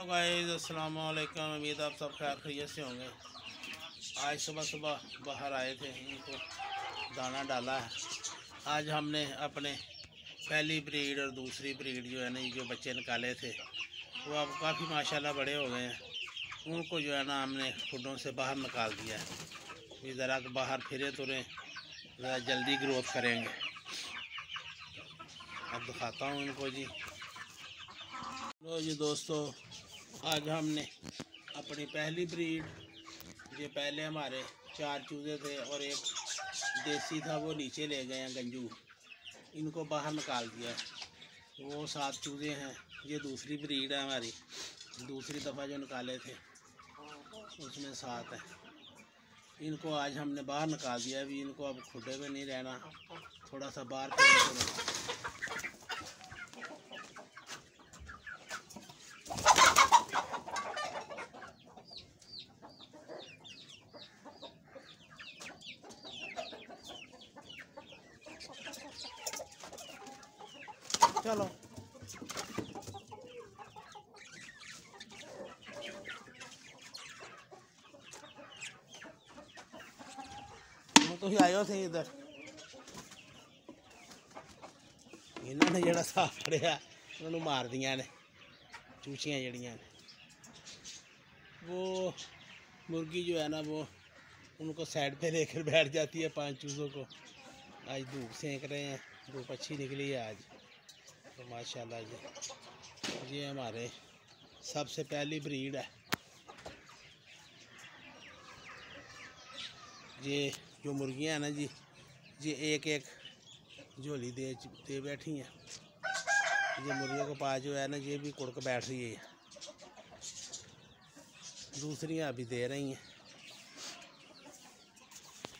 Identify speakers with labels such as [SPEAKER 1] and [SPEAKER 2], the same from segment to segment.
[SPEAKER 1] Hello guys, अस्सलाम वालेकुम। उम्मीद आप सब खैर खैरियत से होंगे। आज सुबह सुबह बाहर आए थे, इनको दाना डाला है। आज हमने अपने पहली ब्रीड और दूसरी ब्रीड जो है ना, जो बच्चे निकाले थे वो अब काफ़ी माशाल्लाह बड़े हो गए हैं। उनको जो है ना हमने खुडों से बाहर निकाल दिया है कि ज़रा बाहर फिरे तुरें, ज़रा जल्दी ग्रोथ करेंगे। अब दिखाता हूँ इनको जी। लो जी दोस्तों, आज हमने अपनी पहली ब्रीड, जो पहले हमारे 4 चूज़े थे और एक देसी था वो नीचे ले गए हैं गंजू, इनको बाहर निकाल दिया है। वो 7 चूज़े हैं। ये दूसरी ब्रीड है हमारी, दूसरी दफ़ा जो निकाले थे उसमें 7 है। इनको आज हमने बाहर निकाल दिया। अभी इनको अब खुडे में नहीं रहना, थोड़ा सा बाहर फिर चलो। तुम आयो थे इधर, इन्होंने जरा साफ फड़िया उन्होंने मार दिया ने चूचियाँ जड़ियाँ ने। वो मुर्गी जो है ना वो उनको साइड पे लेकर बैठ जाती है 5 चूज़ों को। आज धूप सेंक रहे हैं, धूप अच्छी निकली है आज तो माशाल्लाह जी। ये हमारे सबसे पहली ब्रीड है। ये जो मुर्गियाँ हैं ना जी, ये एक एक झोली दे बैठी हैं। ये मुर्गियों के पास जो है ना, ये भी कुड़क बैठ रही है। दूसरियाँ अभी दे रही हैं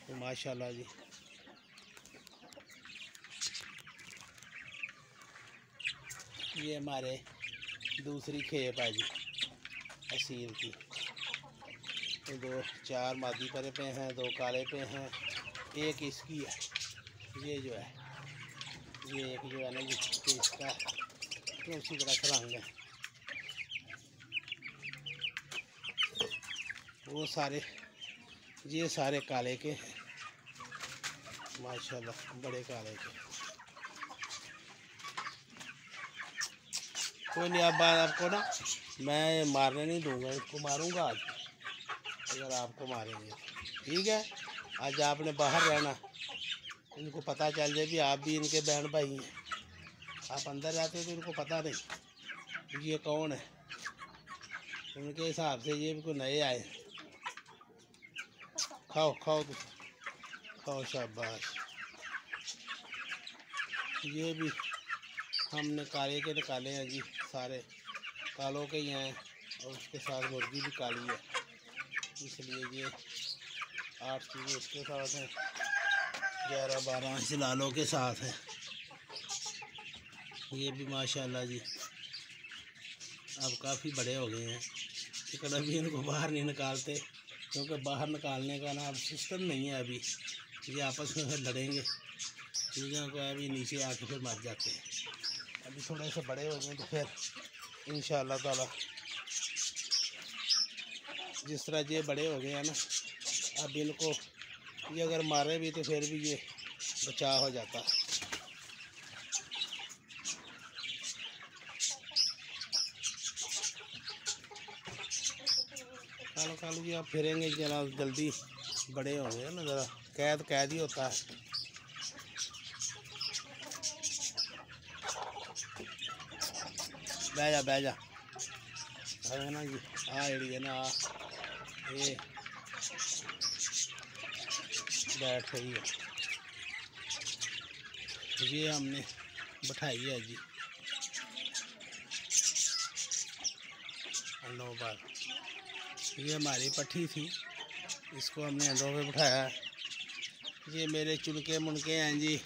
[SPEAKER 1] तो माशाल्लाह जी। ये हमारे दूसरी खेप है जी असील की। तो 4 मादी परे पे हैं, 2 काले पे हैं, एक इसकी है। ये जो है ये एक जो है ना जी इसका तो उसी तरह का रंग है। वो सारे ये सारे काले के हैं माशाल्लाह, बड़े काले के। कोई नहीं, अब आपको ना मैं मारने नहीं दूंगा, इसको मारूंगा आज अगर आपको मारेंगे। ठीक है, आज आपने बाहर रहना, इनको पता चल जाए भी आप भी इनके बहन भाई हैं। आप अंदर रहते तो इनको पता नहीं ये कौन है। उनके हिसाब से ये भी कोई नए आए। खाओ खाओ तो खाओ, शाबाश। ये भी हमने काले के निकाले हैं जी, सारे कालों के ही हैं और उसके साथ मुर्गी भी काली है, इसलिए ये 8 चीज़ें इसके साथ हैं, 11-12 इस लालों के साथ हैं। ये भी माशाल्लाह जी अब काफ़ी बड़े हो गए हैं, लेकिन अभी इनको बाहर नहीं निकालते क्योंकि बाहर निकालने का ना अब सिस्टम नहीं है। अभी ये आपस में फिर लड़ेंगे, चीज़ों को अभी नीचे आके फिर मर जाते हैं। अभी थोड़े से बड़े हो गए तो फिर इंशाअल्लाह ताला जिस तरह ये बड़े हो गए हैं ना, अब इनको ये अगर मारे भी तो फिर भी ये बचाव हो जाता है। कालू जी आप फिरेंगे जरा जल्दी बड़े होंगे ना, ज़रा कैद ही होता है। बह जा है ना जी। जड़ी है ना ये बैठ रही है, ये हमने बैठाई है जी 9 बार। ये हमारी पट्टी थी, इसको हमने अंडों पे बैठाया है। ये मेरे चुनके मुनके हैं जी,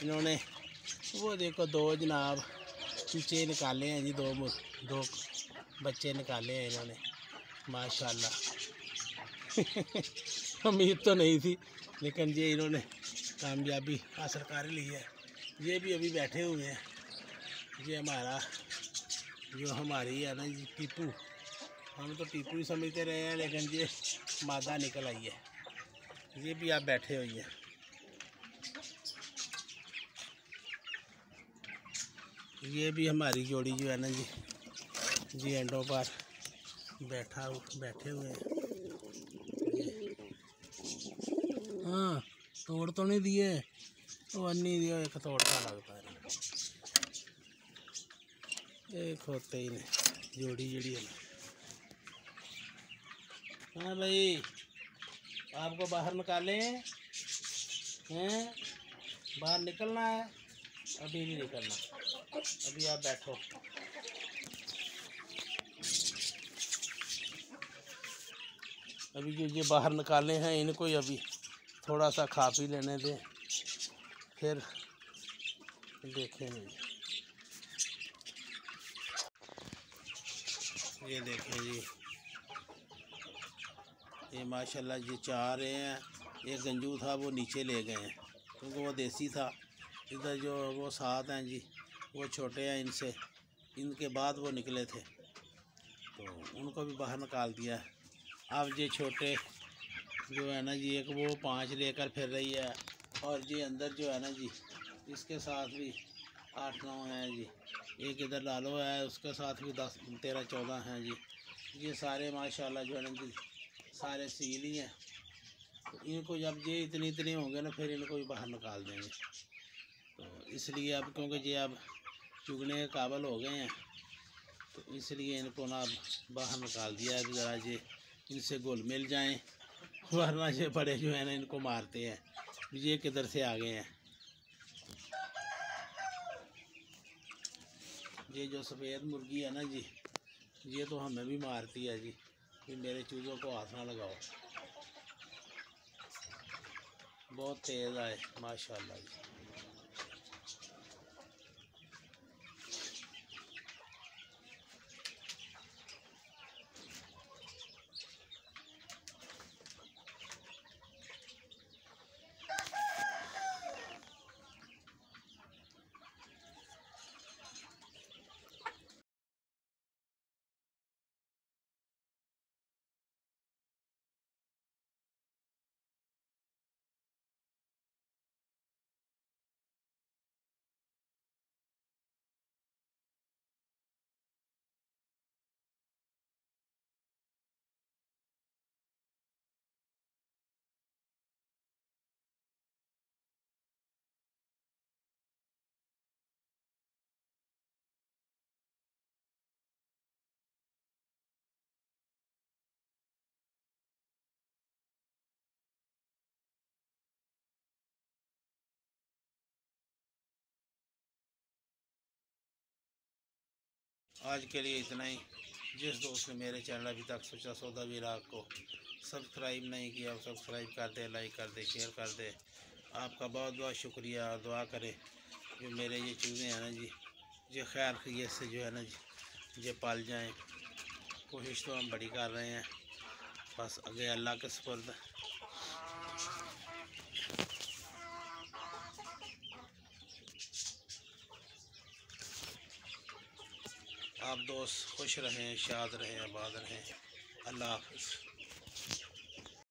[SPEAKER 1] इन्होंने वो देखो 2 जनाब चूचे निकाले हैं जी, 2 बच्चे निकाले हैं इन्होंने माशाल्लाह। उम्मीद तो नहीं थी लेकिन ये इन्होंने कामयाबी हासिल कर ली है। ये भी अभी बैठे हुए हैं। ये हमारा जो हमारी है ना जी टीपू, हम तो टीपू ही समझते रहे हैं, लेकिन ये मादा निकल आई है। ये भी आप बैठे हुई है। ये भी हमारी जोड़ी जो है ना जी एंडों पर बैठे हुए हैं। हाँ, तोड़ तो नहीं दिए, तो अन्नी दियो एक तोड़ता लगता है, एक होते ही नहीं जोड़ी जड़ी है। हाँ भाई, आपको बाहर निकालें हैं? बाहर निकलना है? अभी नहीं निकलना, अभी आप बैठो। अभी जो ये बाहर निकाले हैं इनको अभी थोड़ा सा खा पी लेने दें, फिर देखेंगे। ये देखें जी, ये माशाल्लाह ये चाह रहे हैं। एक गंजू था वो नीचे ले गए हैं क्योंकि वो देसी था। इधर जो वो साथ हैं जी वो छोटे हैं, इनके बाद वो निकले थे तो उनको भी बाहर निकाल दिया। अब ये छोटे जो है ना जी, एक वो 5 लेकर फिर रही है, और ये अंदर जो है ना जी इसके साथ भी 8-9 हैं जी। एक इधर लालो है, उसके साथ भी 10-13-14 हैं जी। ये सारे माशाल्लाह जो है ना जी सारे सील ही हैं। तो इनको जब ये इतनी होंगे ना फिर इनको भी बाहर निकाल देंगे। तो इसलिए अब क्योंकि ये अब चुगने के काबिल हो गए हैं तो इसलिए इनको ना अब बाहर निकाल दिया है। ज़रा ये इनसे घुल मिल जाएँ, वरना ये बड़े जो है ना इनको मारते हैं। ये किधर से आ गए हैं? ये जो सफ़ेद मुर्गी है ना जी, ये तो हमें भी मारती है जी। ये मेरे चूज़ों को हाथ ना लगाओ, बहुत तेज़ आए माशाल्लाह जी। आज के लिए इतना ही। जिस दोस्त ने मेरे चैनल अभी तक सोचा सौदा विराग को सब्सक्राइब नहीं किया वो सब्सक्राइब कर दे, लाइक कर दे, शेयर कर दे। आपका बहुत बहुत शुक्रिया। और दुआ करें जो मेरे ये चूज़ें हैं ना जी ये खैर खैरियत से जो है ना जी ये पाल जाएं। कोशिश तो हम बड़ी कर रहे हैं, बस आगे अल्लाह के सुपुर्द। आप दोस्त खुश रहें, शाद रहें, आबाद रहें। अल्लाह हाफ़िज़।